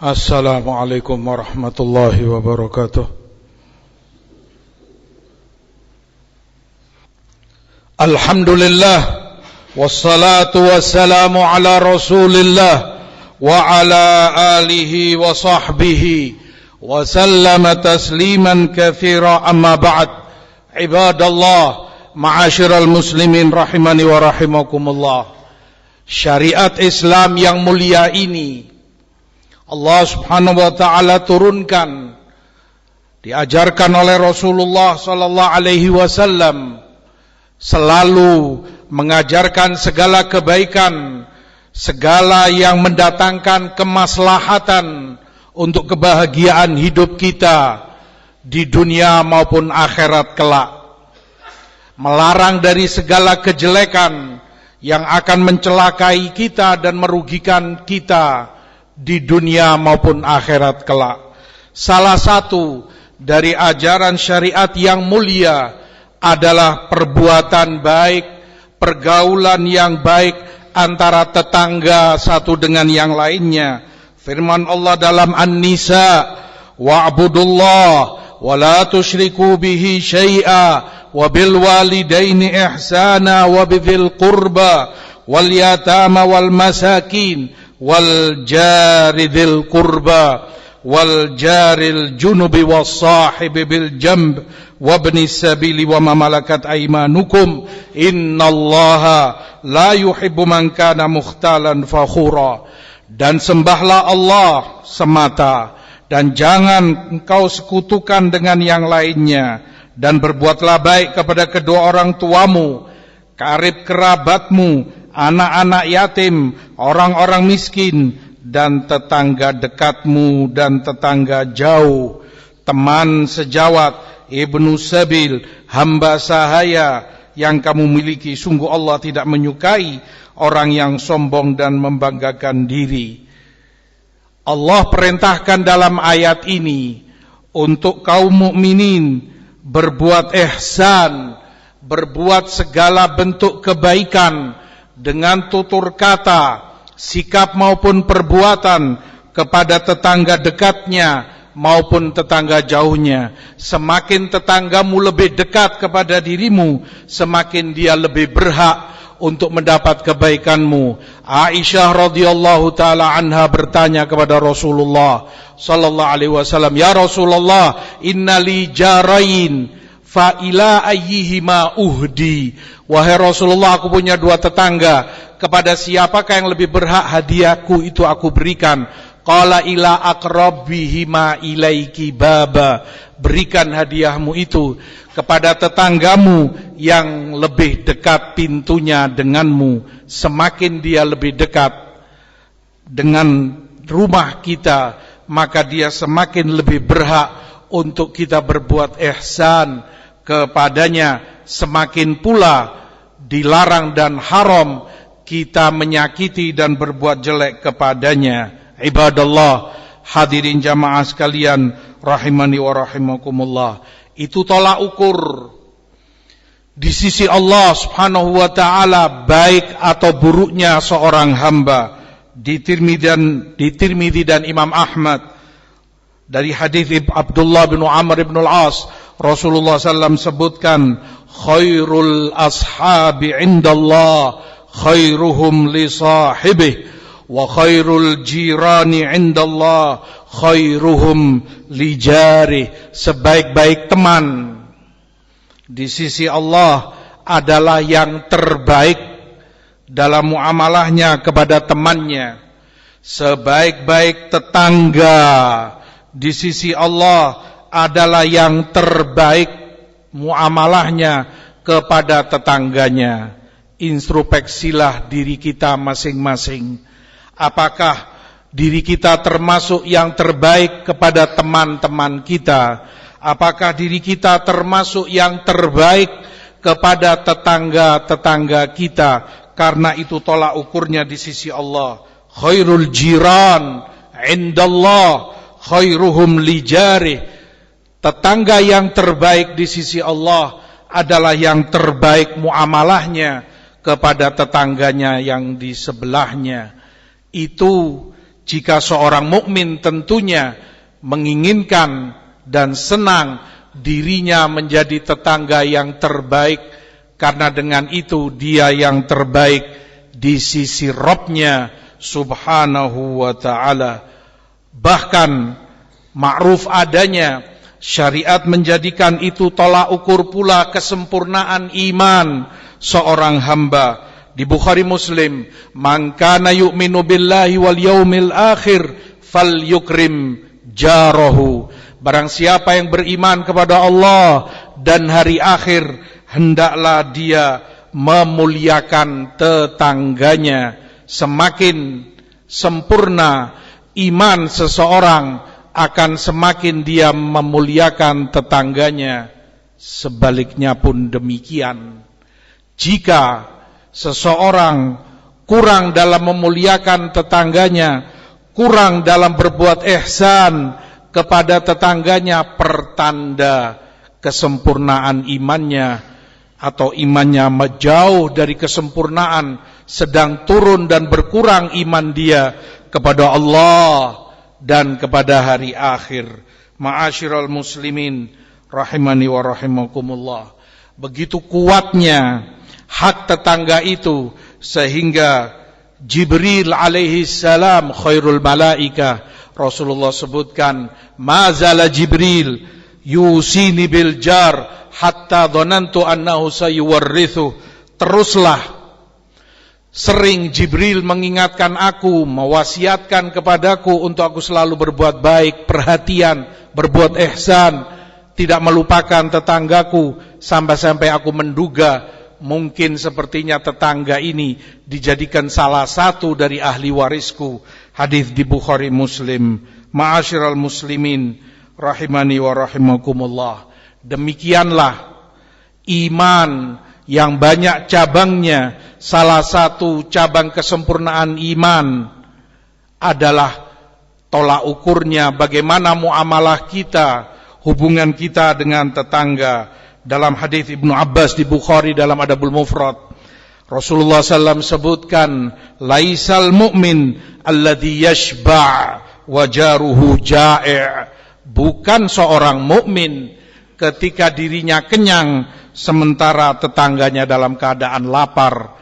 Assalamualaikum warahmatullahi wabarakatuh. Alhamdulillah wassalatu wassalamu ala Rasulillah wa ala alihi wa sahbihi wa sallama tasliman katsira, amma ba'd. Ibadallah, ma'asyiral muslimin rahimani wa rahimakumullah. Syariat Islam yang mulia ini Allah Subhanahu wa taala turunkan, diajarkan oleh Rasulullah sallallahu alaihi wasallam, selalu mengajarkan segala kebaikan, segala yang mendatangkan kemaslahatan untuk kebahagiaan hidup kita di dunia maupun akhirat kelak. Melarang dari segala kejelekan yang akan mencelakai kita dan merugikan kita di dunia maupun akhirat kelak. Salah satu dari ajaran syariat yang mulia adalah perbuatan baik, pergaulan yang baik antara tetangga satu dengan yang lainnya. Firman Allah dalam An-Nisa, wa'budullah wa la tusyriku bihi syai'a wa bil walidaini ihsana wa bidzil qurba wal yatama wal masakin wal jari dzil qurba wal jaril junubi was sahibi bil jamb wabni sabili wa ma malakat aymanukum innallaha la yuhibbu man kana mukhtalan fakhura. Dan sembahlah Allah semata dan jangan engkau sekutukan dengan yang lainnya, dan berbuatlah baik kepada kedua orang tuamu, karib kerabatmu, anak-anak yatim, orang-orang miskin, dan tetangga dekatmu dan tetangga jauh, teman sejawat, ibnu sabil, hamba sahaya yang kamu miliki. Sungguh Allah tidak menyukai orang yang sombong dan membanggakan diri. Allah perintahkan dalam ayat ini untuk kaum mukminin berbuat ihsan, berbuat segala bentuk kebaikan dengan tutur kata, sikap maupun perbuatan kepada tetangga dekatnya maupun tetangga jauhnya. Semakin tetanggamu lebih dekat kepada dirimu, semakin dia lebih berhak untuk mendapat kebaikanmu. Aisyah radhiyallahu taala anha bertanya kepada Rasulullah sallallahu alaihi wasallam, "Ya Rasulullah, innali jarain fa ila ayyihima uhdi." Wahai Rasulullah, aku punya dua tetangga, kepada siapakah yang lebih berhak hadiahku itu aku berikan? Qala ila aqrabihima ilaiki baba. Berikan hadiahmu itu kepada tetanggamu yang lebih dekat pintunya denganmu. Semakin dia lebih dekat dengan rumah kita, maka dia semakin lebih berhak untuk kita berbuat ihsan kepadanya. Semakin pula dilarang dan haram kita menyakiti dan berbuat jelek kepadanya. Ibadallah, hadirin jamaah sekalian rahimani wa rahimakumullah. Itu tolak ukur di sisi Allah Subhanahu wa taala baik atau buruknya seorang hamba. Di Tirmidzi dan Imam Ahmad dari hadis Abdullah bin Amr bin Al-As, Rasulullah SAW sebutkan, khairul ashabi indallah khairuhum li sahibih wa khairul jirani indallah khairuhum li jarih. Sebaik-baik teman di sisi Allah adalah yang terbaik dalam muamalahnya kepada temannya. Sebaik-baik tetangga di sisi Allah adalah yang terbaik muamalahnya kepada tetangganya. Introspeksilah diri kita masing-masing. Apakah diri kita termasuk yang terbaik kepada teman-teman kita? Apakah diri kita termasuk yang terbaik kepada tetangga-tetangga kita? Karena itu tolak ukurnya di sisi Allah. Khairul jiran indallah khairuhum li jarih. Tetangga yang terbaik di sisi Allah adalah yang terbaik muamalahnya kepada tetangganya yang di sebelahnya. Itu Jika seorang mukmin tentunya menginginkan dan senang dirinya menjadi tetangga yang terbaik, karena dengan itu dia yang terbaik di sisi Rabb-Nya subhanahu wa ta'ala. Bahkan ma'ruf adanya, syariat menjadikan itu tolak ukur pula kesempurnaan iman seorang hamba. Di Bukhari Muslim, man kana yu'minu billahi wal yaumil akhir falyukrim jarahu. Barang siapa yang beriman kepada Allah dan hari akhir, hendaklah dia memuliakan tetangganya. Semakin sempurna iman seseorang, akan semakin dia memuliakan tetangganya. Sebaliknya pun demikian. Jika seseorang kurang dalam memuliakan tetangganya, kurang dalam berbuat ihsan kepada tetangganya, pertanda kesempurnaan imannya, atau imannya jauh dari kesempurnaan, sedang turun dan berkurang iman dia kepada Allah dan kepada hari akhir. Ma'asyiral muslimin rahimani wa rahimakumullah. Begitu kuatnya hak tetangga itu, sehingga Jibril alaihi salam khairul malaika, Rasulullah sebutkan, mazala Jibril yusini bil jar hatta dhanantu annahu sayuwarrithu. Teruslah sering Jibril mengingatkan aku, mewasiatkan kepadaku untuk aku selalu berbuat baik, perhatian, berbuat ihsan, tidak melupakan tetanggaku, sampai-sampai aku menduga mungkin sepertinya tetangga ini dijadikan salah satu dari ahli warisku. Hadis di Bukhari Muslim. Ma'asyiral muslimin rahimani wa rahimakumullah. Demikianlah iman yang banyak cabangnya. Salah satu cabang kesempurnaan iman adalah tolak ukurnya bagaimana muamalah kita, hubungan kita dengan tetangga. Dalam hadis Ibnu Abbas di Bukhari dalam Adabul Mufrad, Rasulullah SAW sebutkan, laisal mu'min alladhi yashba' wa jaruhu ja'i'. Bukan seorang mukmin ketika dirinya kenyang sementara tetangganya dalam keadaan lapar.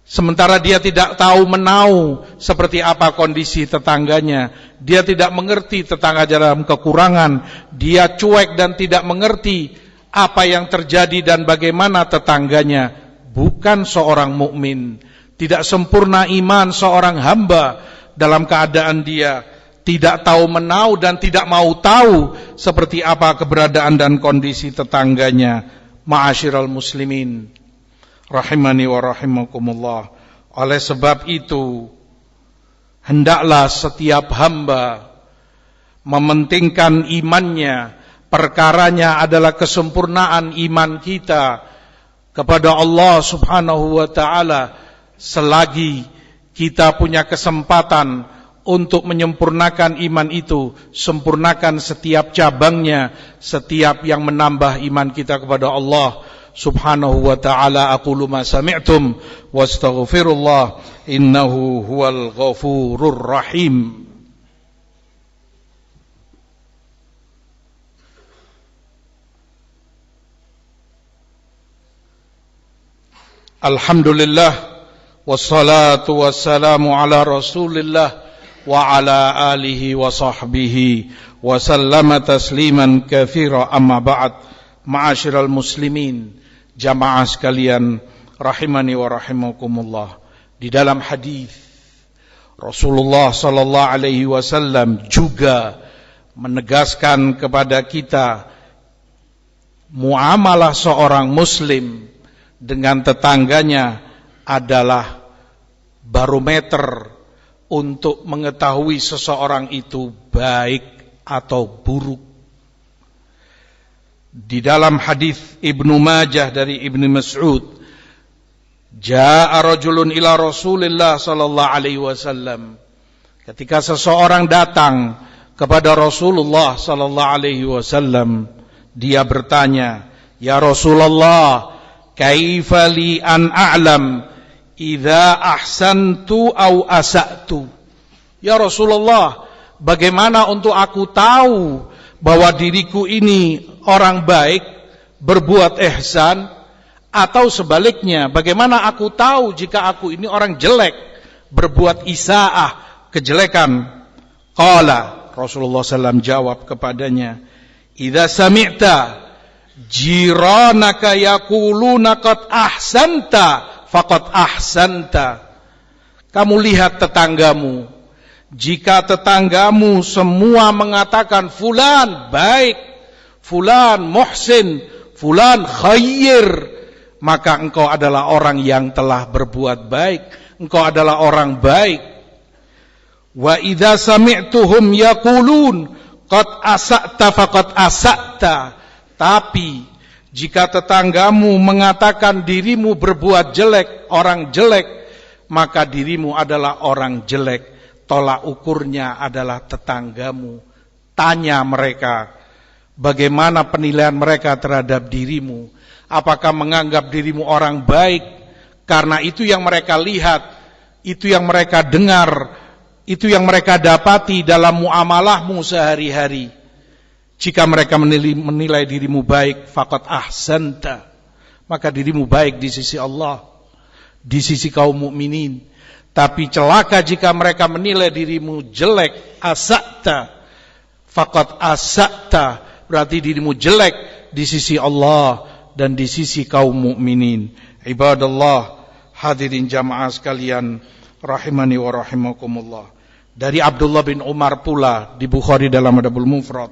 Sementara dia tidak tahu menau seperti apa kondisi tetangganya. Dia tidak mengerti tetangga dalam kekurangan. Dia cuek dan tidak mengerti apa yang terjadi dan bagaimana tetangganya. Bukan seorang mukmin. Tidak sempurna iman seorang hamba dalam keadaan dia tidak tahu menau dan tidak mau tahu seperti apa keberadaan dan kondisi tetangganya. Ma'asyiral muslimin rahimani wa rahimakumullah. Oleh sebab itu, hendaklah setiap hamba mementingkan imannya. Perkaranya adalah kesempurnaan iman kita kepada Allah subhanahu wa ta'ala. Selagi kita punya kesempatan untuk menyempurnakan iman itu, sempurnakan setiap cabangnya, setiap yang menambah iman kita kepada Allah subhanahu wa ta'ala. Aqulu ma sami'tum wastaghfirullah innahu huwal ghafurur rahim. Alhamdulillah wassalatu wassalamu ala Rasulillah wa ala alihi wa sahbihi wa sallama tasliman katsira, amma ba'd. Ma'asyiral muslimin, jamaah sekalian rahimani wa rahimakumullah. Di dalam hadis Rasulullah sallallahu alaihi wasallam juga menegaskan kepada kita muamalah seorang muslim dengan tetangganya adalah barometer untuk mengetahui seseorang itu baik atau buruk. Di dalam hadis Ibnu Majah dari Ibnu Mas'ud, jaa rajulun ila Rasulillah sallallahu alaihi wasallam. Ketika seseorang datang kepada Rasulullah sallallahu alaihi wasallam, dia bertanya, "Ya Rasulullah, kaifa li an a'lam idza ahsantu aw asa'tu?" Ya Rasulullah, bagaimana untuk aku tahu bahwa diriku ini orang baik, berbuat ihsan, atau sebaliknya, bagaimana aku tahu jika aku ini orang jelek, berbuat isaah, kejelekan? Qala, Rasulullah SAW jawab kepadanya, idza sami'ta jiranaka yaquluna qad ahsanta faqad ahsanta. Kamu lihat tetanggamu, jika tetanggamu semua mengatakan fulan baik, fulan muhsin, fulan khair, maka engkau adalah orang yang telah berbuat baik, engkau adalah orang baik. Wa idza sami'tuhum yaqulun qad asa'ta faqad asa'ta. Tapi jika tetanggamu mengatakan dirimu berbuat jelek, orang jelek, maka dirimu adalah orang jelek. Tolak ukurnya adalah tetanggamu. Tanya mereka, bagaimana penilaian mereka terhadap dirimu? Apakah menganggap dirimu orang baik? Karena itu yang mereka lihat, itu yang mereka dengar, itu yang mereka dapati dalam muamalahmu sehari-hari. Jika mereka menilai dirimu baik, faqad ahsanta, maka dirimu baik di sisi Allah, di sisi kaum mukminin. Tapi celaka jika mereka menilai dirimu jelek, asa'ta, faqad asa'ta, berarti dirimu jelek di sisi Allah dan di sisi kaum mukminin. Ibadallah, hadirin jamaah sekalian, rahimani wa rahimakumullah. Dari Abdullah bin Umar pula di Bukhari dalam Adabul Mufrad,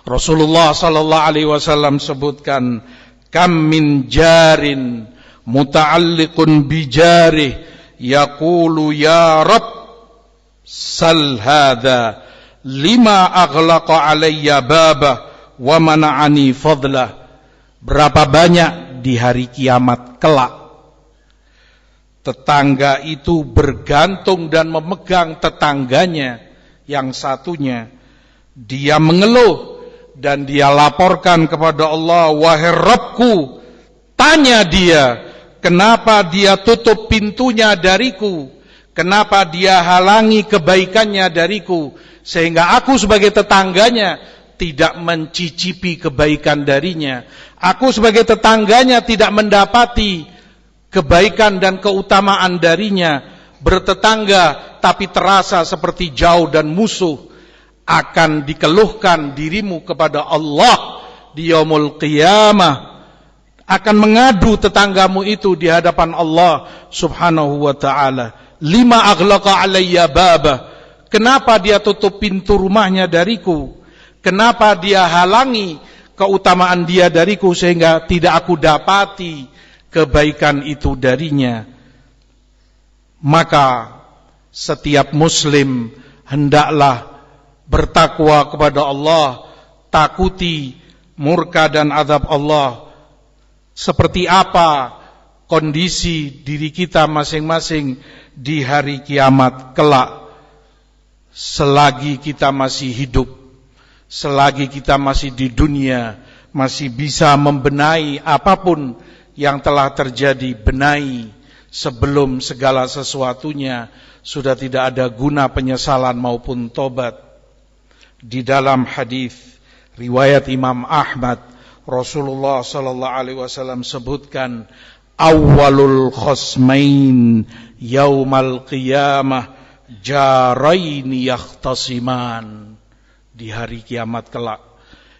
Rasulullah sallallahu alaihi wasallam sebutkan, kam min jarin muta'alliqun bijarih yaqulu ya Rabb sal hadha lima aghlaqa alayya babah wa mana'ani fadlah. Berapa banyak di hari kiamat kelak tetangga itu bergantung dan memegang tetangganya yang satunya. Dia mengeluh dan dia laporkan kepada Allah, wahai Rabbku, tanya dia, kenapa dia tutup pintunya dariku, kenapa dia halangi kebaikannya dariku, sehingga aku sebagai tetangganya tidak mencicipi kebaikan darinya, aku sebagai tetangganya tidak mendapati kebaikan dan keutamaan darinya. Bertetangga tapi terasa seperti jauh dan musuh. Akan dikeluhkan dirimu kepada Allah di yaumul qiyamah, akan mengadu tetanggamu itu di hadapan Allah subhanahu wa ta'ala. Lima aghlaqa alayya babah, kenapa dia tutup pintu rumahnya dariku, kenapa dia halangi keutamaan dia dariku sehingga tidak aku dapati kebaikan itu darinya. Maka setiap muslim hendaklah bertakwa kepada Allah, takuti murka dan azab Allah. Seperti apa kondisi diri kita masing-masing di hari kiamat kelak, selagi kita masih hidup, selagi kita masih di dunia, masih bisa membenahi apapun yang telah terjadi, benahi sebelum segala sesuatunya sudah tidak ada guna penyesalan maupun tobat. Di dalam hadis riwayat Imam Ahmad, Rasulullah sallallahu alaihi wasallam sebutkan, awwalul khasmain yaumal qiyamah jaraini yakhtasiman. Di hari kiamat kelak,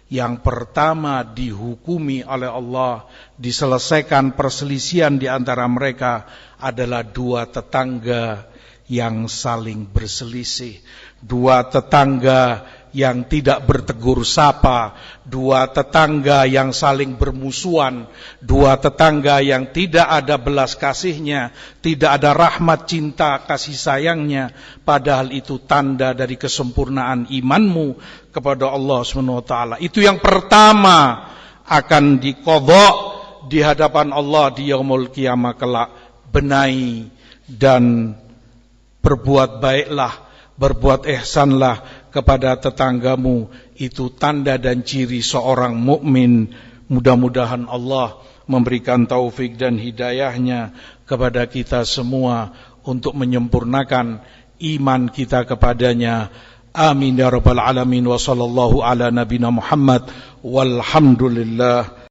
yang pertama dihukumi oleh Allah, diselesaikan perselisihan di antara mereka adalah dua tetangga yang saling berselisih, dua tetangga yang tidak bertegur sapa, dua tetangga yang saling bermusuhan, dua tetangga yang tidak ada belas kasihnya, tidak ada rahmat cinta kasih sayangnya, padahal itu tanda dari kesempurnaan imanmu kepada Allah SWT. Itu yang pertama akan diqadha di hadapan Allah di yaumul qiyamah kelak. Benahi dan berbuat baiklah, berbuat ihsanlah kepada tetanggamu, itu tanda dan ciri seorang mukmin. Mudah-mudahan Allah memberikan taufik dan hidayahnya kepada kita semua untuk menyempurnakan iman kita kepadanya. Amin ya rabbal alamin. Wa sallallahu ala nabina Muhammad walhamdulillah